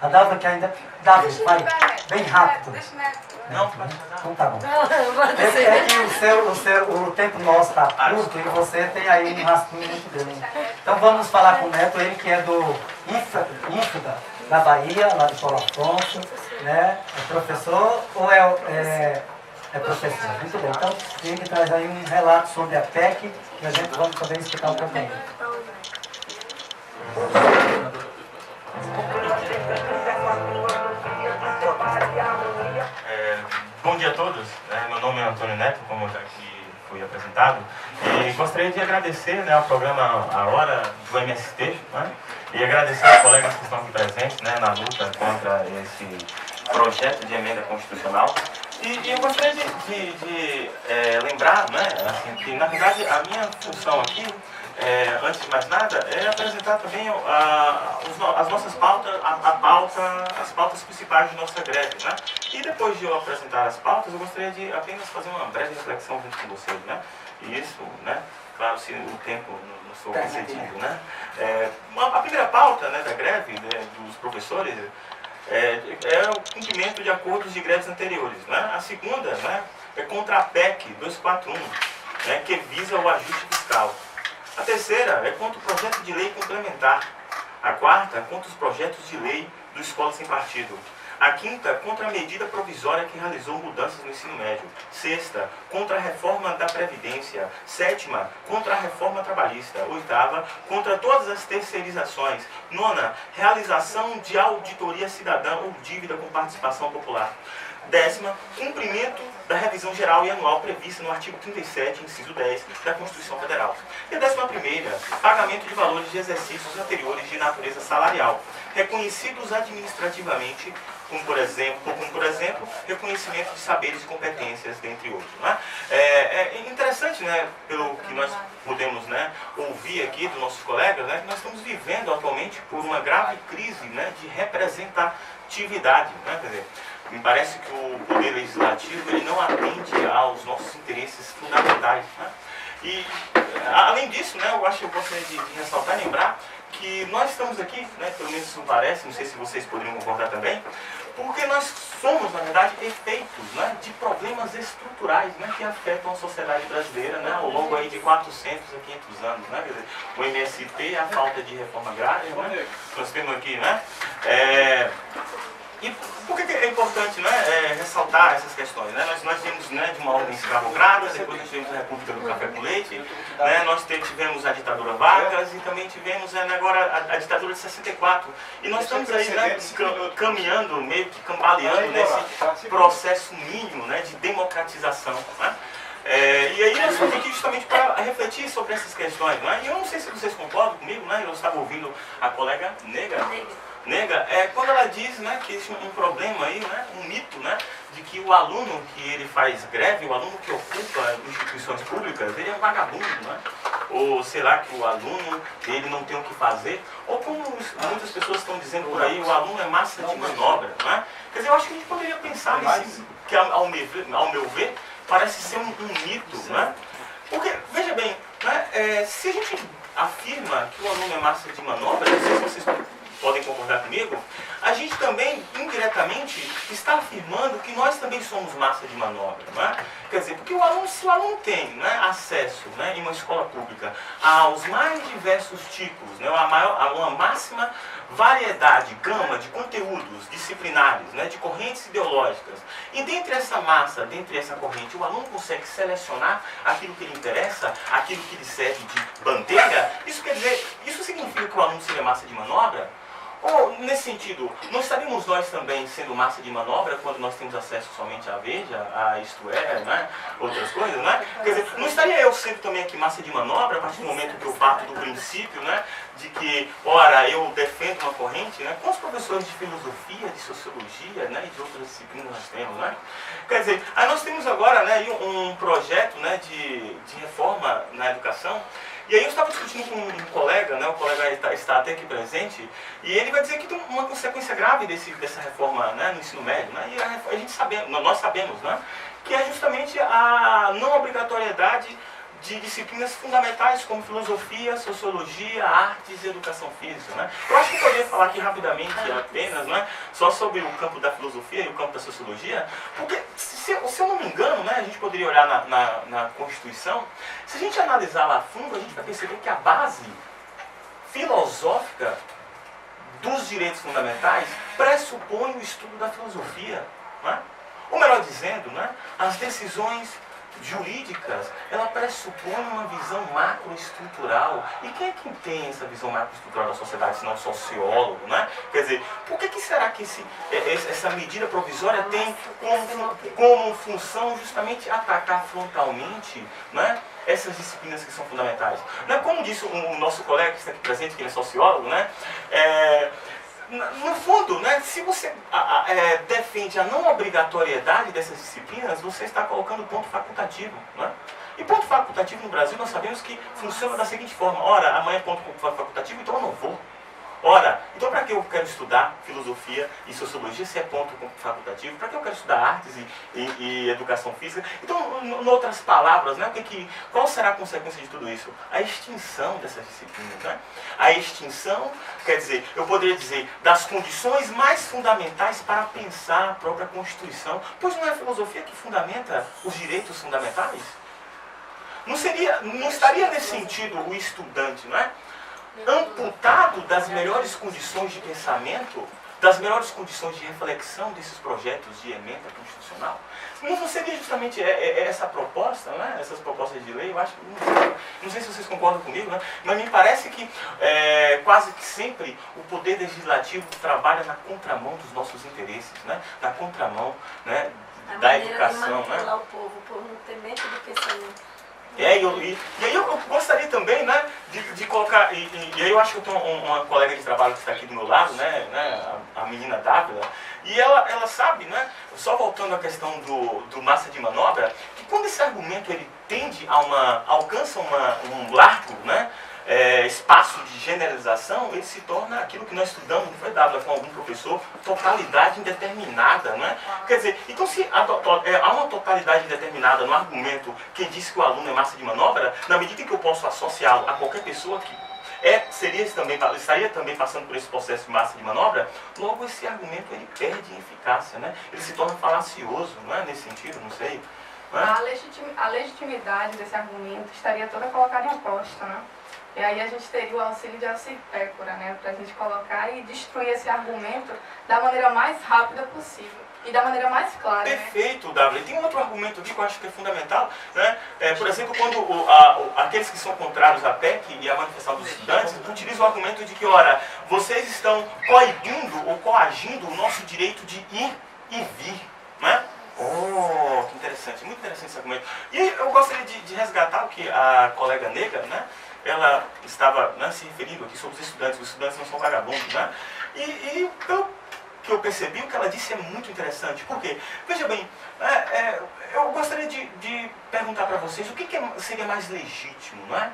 A Dava que ainda... Dava, vai, bem rápido. Não, então tá bom. É que o tempo nosso está curto e você tem aí um rascunho muito grande. Então vamos falar com o Neto, ele que é do IFDA, da Bahia, lá de Paulo Afonso, né? É professor ou é professor? Muito bem. Então ele que traz aí um relato sobre a PEC, que a gente vamos também explicar um pouquinho. Bom dia a todos, meu nome é Antônio Neto, como já aqui fui apresentado, e gostaria de agradecer ao programa A Hora do MST, e agradecer aos colegas que estão aqui presentes na luta contra esse projeto de emenda constitucional. E eu gostaria de lembrar assim, que, na verdade, a minha função aqui, antes de mais nada, é apresentar também as nossas pautas, as pautas principais de nossa greve. E depois de eu apresentar as pautas, eu gostaria de apenas fazer uma breve reflexão junto com vocês. E isso, claro, se o tempo não for concedido. A primeira pauta da greve dos professores é o cumprimento de acordos de greves anteriores. A segunda é contra a PEC 241, que visa o ajuste fiscal. A terceira é contra o projeto de lei complementar. A quarta, contra os projetos de lei do Escola Sem Partido. A quinta, contra a medida provisória que realizou mudanças no ensino médio. Sexta, contra a reforma da Previdência. Sétima, contra a reforma trabalhista. Oitava, contra todas as terceirizações. Nona, realização de auditoria cidadã ou dívida com participação popular. Décima, cumprimento da revisão geral e anual prevista no artigo 37, inciso 10, da Constituição Federal. E a 11ª, pagamento de valores de exercícios anteriores de natureza salarial, reconhecidos administrativamente, como por exemplo, reconhecimento de saberes e competências, dentre outros. É interessante, pelo que nós podemos ouvir aqui dos nossos colegas, que nós estamos vivendo atualmente por uma grave crise de representatividade. Quer dizer, me parece que o poder legislativo ele não atende aos nossos interesses fundamentais. E, além disso, eu acho que eu gostaria de ressaltar e lembrar que nós estamos aqui, pelo menos isso parece, não sei se vocês poderiam concordar também, porque nós somos, na verdade, efeitos de problemas estruturais que afetam a sociedade brasileira ao longo aí de 400 a 500 anos. Quer dizer, o MST, a falta de reforma agrária, nós temos aqui, E por que é importante ressaltar essas questões? Nós tivemos de uma ordem escravocrata, depois nós tivemos a República do Café com Leite, nós tivemos a ditadura Vargas e também tivemos agora a ditadura de 64. E nós estamos aí caminhando, meio que cambaleando nesse processo mínimo de democratização. E aí nós estamos aqui justamente para refletir sobre essas questões. E eu não sei se vocês concordam comigo, eu estava ouvindo a colega Nega, quando ela diz que existe um problema aí, um mito, de que o aluno que ele faz greve, o aluno que ocupa instituições públicas, ele é um vagabundo, ou sei lá, que o aluno ele não tem o que fazer, ou como muitas pessoas estão dizendo por aí, o aluno é massa de manobra. Quer dizer, eu acho que a gente poderia pensar nisso, que ao meu ver, parece ser um mito, Porque, veja bem, se a gente afirma que o aluno é massa de manobra, não sei se vocês podem concordar comigo, a gente também, indiretamente, está afirmando que nós também somos massa de manobra. Quer dizer, porque se o aluno tem acesso em uma escola pública aos mais diversos tipos, a uma máxima variedade, gama de conteúdos disciplinares, de correntes ideológicas, e dentre essa massa, dentre essa corrente, o aluno consegue selecionar aquilo que lhe interessa, aquilo que lhe serve de bandeira, isso quer dizer, isso significa que o aluno seria massa de manobra? Ou, nesse sentido, não estaríamos nós também sendo massa de manobra quando nós temos acesso somente à Veja, a Isto É, outras coisas, Quer dizer, não estaria eu sendo também aqui massa de manobra a partir do momento que eu parto do princípio, de que, ora, eu defendo uma corrente, com os professores de filosofia, de sociologia, e de outras disciplinas nós temos, Quer dizer, aí nós temos agora, um projeto, de reforma na educação. E aí eu estava discutindo com um colega, o colega está até aqui presente, e ele vai dizer que tem uma consequência grave dessa reforma no ensino médio, e nós sabemos, que é justamente a não obrigatoriedade de disciplinas fundamentais como filosofia, sociologia, artes e educação física. Né? Eu acho que eu poderia falar aqui rapidamente apenas, né, só sobre o campo da filosofia e o campo da sociologia, porque, se eu não me engano, né, a gente poderia olhar na Constituição, se a gente analisar lá a fundo, a gente vai perceber que a base filosófica dos direitos fundamentais pressupõe o estudo da filosofia. Né? Ou melhor dizendo, né, as decisões jurídicas, ela pressupõe uma visão macroestrutural. E quem é que tem essa visão macroestrutural da sociedade, se não sociólogo, né? Quer dizer, por que será que essa medida provisória tem como função justamente atacar frontalmente, né, essas disciplinas que são fundamentais? Né? Como disse o nosso colega que está aqui presente, que ele é sociólogo, né? No fundo, né, se você defende a não obrigatoriedade dessas disciplinas, você está colocando ponto facultativo. Né? E ponto facultativo no Brasil nós sabemos que funciona da seguinte forma: ora, amanhã é ponto facultativo, então eu não vou. Ora, então para que eu quero estudar filosofia e sociologia se é ponto facultativo? Para que eu quero estudar artes e educação física? Então, em outras palavras, né, qual será a consequência de tudo isso? A extinção dessas disciplinas. Né? A extinção, quer dizer, eu poderia dizer, das condições mais fundamentais para pensar a própria Constituição. Pois não é a filosofia que fundamenta os direitos fundamentais? Não estaria nesse sentido o estudante, não é? Amputado das melhores condições de pensamento, das melhores condições de reflexão desses projetos de emenda constitucional? Não seria justamente essa proposta, né? Essas propostas de lei? Eu acho que, não sei se vocês concordam comigo, né? Mas me parece que quase que sempre o poder legislativo trabalha na contramão dos nossos interesses, né? Na contramão, né, da educação. De manipular, né? O povo não ter medo do pensamento. E aí eu gostaria também, né, de colocar, e aí eu acho que eu tenho uma colega de trabalho que está aqui do meu lado, né, a menina Dávila, e ela sabe, né, só voltando à questão do massa de manobra, que quando esse argumento ele tende alcança um largo, né, espaço de generalização, ele se torna aquilo que nós estudamos, não foi Dávila, com algum professor, totalidade indeterminada, né? Quer dizer, então se há uma totalidade indeterminada no argumento que diz que o aluno é massa de manobra, na medida em que eu posso associá-lo a qualquer pessoa que estaria também passando por esse processo de massa de manobra, logo esse argumento ele perde em eficácia, né? Ele se torna falacioso, não é nesse sentido, não sei. Não é? A legitimidade desse argumento estaria toda colocada em posta, né? E aí a gente teria o auxílio de auxipécora, né, para a gente colocar e destruir esse argumento da maneira mais rápida possível e da maneira mais clara. Perfeito, W. Tem um outro argumento aqui que eu acho que é fundamental, né? Por exemplo, quando aqueles que são contrários à PEC e à manifestação dos estudantes utilizam o argumento de que, ora, vocês estão coibindo ou coagindo o nosso direito de ir e vir, né? Oh, que interessante, muito interessante esse argumento. E eu gostaria de resgatar o que a colega negra, né, ela estava, né, se referindo aqui sobre os estudantes não são vagabundos, né? E pelo que eu percebi, o que ela disse é muito interessante. Por quê? Veja bem, eu gostaria de perguntar para vocês o que seria mais legítimo, não é?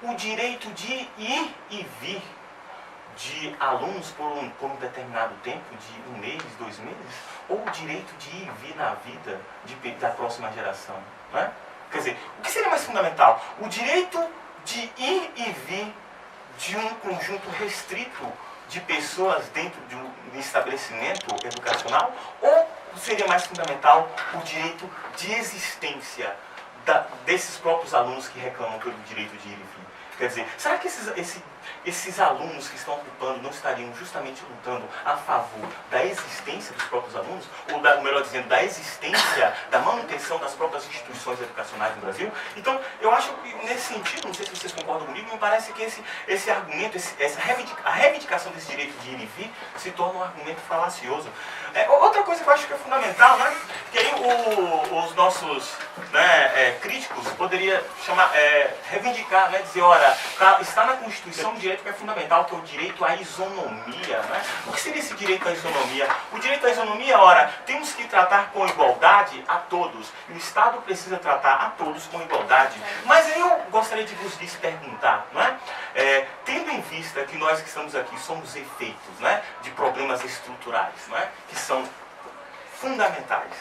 O direito de ir e vir de alunos por um determinado tempo, de 1 mês, 2 meses, ou o direito de ir e vir na vida da próxima geração, não é? Quer dizer, o que seria mais fundamental? O direito de ir e vir de um conjunto restrito de pessoas dentro de um estabelecimento educacional, ou seria mais fundamental o direito de existência desses próprios alunos que reclamam pelo direito de ir e vir? Quer dizer, será que esses alunos que estão ocupando não estariam justamente lutando a favor da existência dos próprios alunos? Ou, melhor dizendo, da existência, da manutenção das próprias instituições educacionais no Brasil? Então, eu acho que nesse sentido, não sei se vocês concordam comigo, me parece que esse argumento, a reivindicação desse direito de ir e vir, se torna um argumento falacioso. Outra coisa que eu acho que é fundamental, né, que aí os nossos, né, críticos poderiam reivindicar, né, dizer, ora, está na Constituição um direito que é fundamental, que é o direito à isonomia, né? O que seria esse direito à isonomia? O direito à isonomia, ora, temos que tratar com igualdade a todos, e o Estado precisa tratar a todos com igualdade. Mas eu gostaria de vos perguntar, não é? Tendo em vista que nós que estamos aqui somos efeitos, né, de problemas estruturais, não é? Que são fundamentais.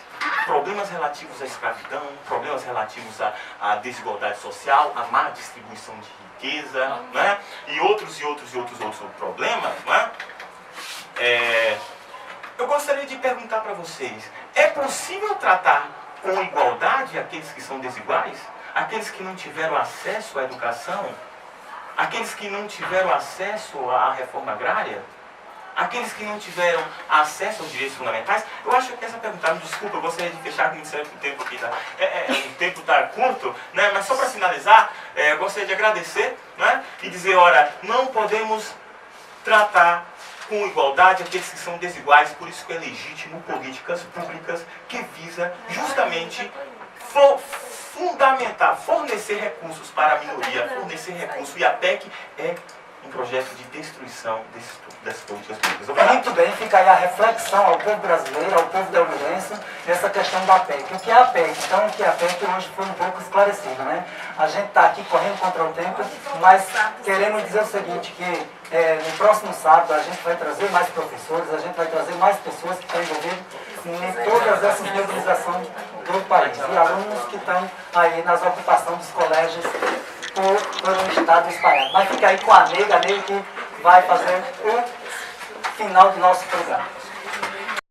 Problemas relativos à escravidão, problemas relativos à desigualdade social, à má distribuição de riqueza, né? E outros problemas, né? Eu gostaria de perguntar para vocês, é possível tratar com igualdade aqueles que são desiguais? Aqueles que não tiveram acesso à educação? Aqueles que não tiveram acesso à reforma agrária? Aqueles que não tiveram acesso aos direitos fundamentais? Eu acho que essa pergunta, me desculpa, eu gostaria de fechar aqui, o tempo aqui tá, o tempo está curto, né? Mas só para finalizar, eu gostaria de agradecer, né? E dizer, ora, não podemos tratar com igualdade aqueles que são desiguais, por isso que é legítimo políticas públicas que visa justamente fundamentar, fornecer recursos para a minoria, fornecer recursos, e a PEC é um projeto de destruição dessas políticas públicas. Muito bem, fica aí a reflexão ao povo brasileiro, ao povo delmirense, nessa questão da PEC. O que é a PEC? Então, o que é a PEC hoje foi um pouco esclarecido, né? A gente está aqui correndo contra o tempo, mas queremos dizer o seguinte, que no próximo sábado a gente vai trazer mais professores, a gente vai trazer mais pessoas que estão envolvidas em todas essas mobilizações do país. E alunos que estão aí nas ocupações dos colégios por um estado espalhado. Mas fica aí com a Neiga que vai fazer o final do nosso programa.